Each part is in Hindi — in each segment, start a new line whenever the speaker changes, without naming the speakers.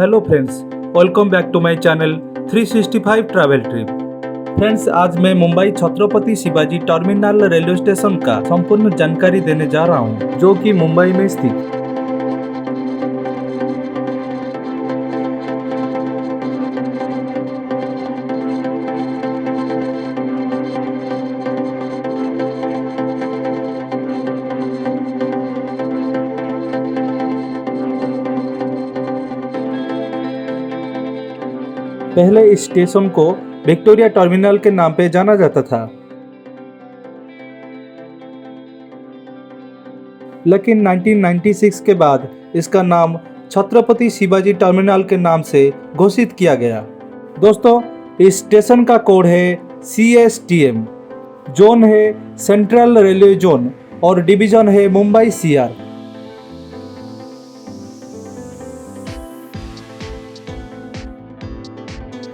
Hello friends, welcome back to my channel 365 travel trip. Friends, आज मैं Mumbai Chhatrapati Shivaji terminal railway station का संपूर्ण जानकारी देने जा रहा हूं, जो कि मुंबई में स्थित। पहले इस स्टेशन को विक्टोरिया टर्मिनल के नाम पे जाना जाता था, लेकिन 1996 के बाद इसका नाम छत्रपति शिवाजी टर्मिनल के नाम से घोषित किया गया। दोस्तों, इस स्टेशन का कोड है CSTM, जोन है सेंट्रल रेलवे जोन और डिवीजन है मुंबई CR।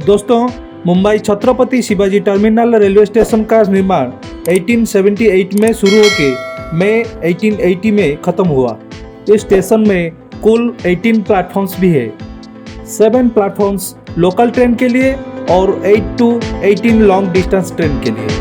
दोस्तों, Mumbai Chhatrapati Shivaji terminal railway station का निर्माण 1878 में शुरू होकर मई 1880 में खत्म हुआ। इस स्टेशन में कुल 18 प्लेटफॉर्म्स भी है। 7 प्लेटफॉर्म्स लोकल ट्रेन के लिए और 8 to 18 लॉन्ग डिस्टेंस ट्रेन के लिए।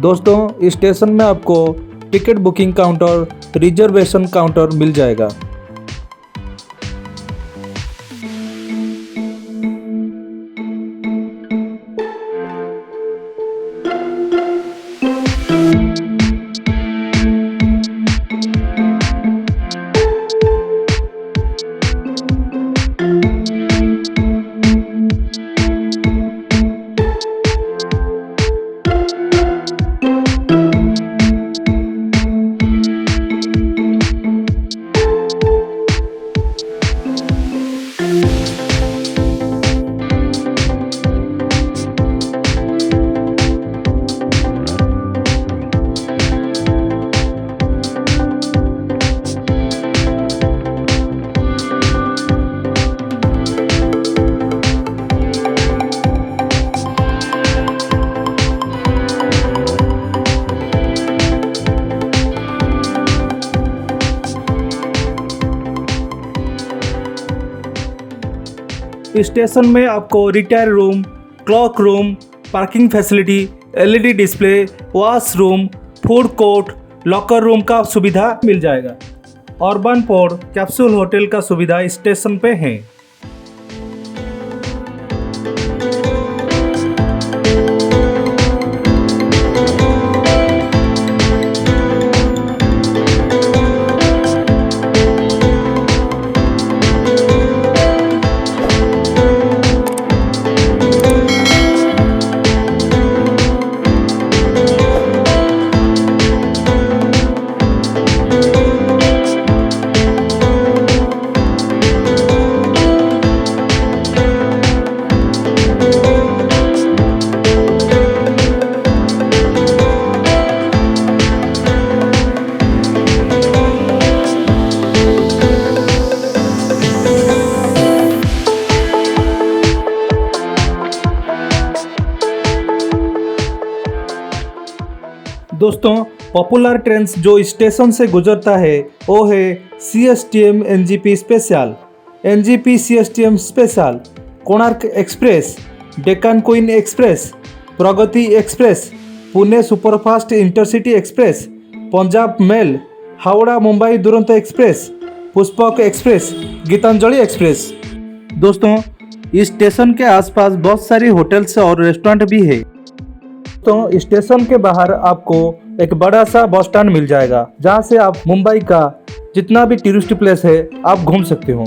दोस्तों, इस स्टेशन में आपको ticket booking counter, reservation counter मिल जाएगा। स्टेशन में आपको retire room, clock room, parking facility, LED display, washroom, food court, locker room का सुविधा मिल जाएगा। अर्बन पोर्ट कैप्सूल होटल का सुविधा स्टेशन पे है। दोस्तों पॉपुलर ट्रेन्स जो स्टेशन से गुजरता है वो है CSTM NGP special, NGP CSTM special, Konark express, Deccan queen express, Pragati express, Pune superfast intercity express, Punjab mail, Howrah Mumbai Duronto express, Pushpak express, Gitanjali express. दोस्तों इस स्टेशन के आसपास बहुत सारी होटल्स और रेस्टोरेंट भी है। तो स्टेशन के बाहर आपको एक बड़ा सा बस स्टैंड मिल जाएगा जहाँ से आप मुंबई का जितना भी टूरिस्ट प्लेस है आप घूम सकते हो।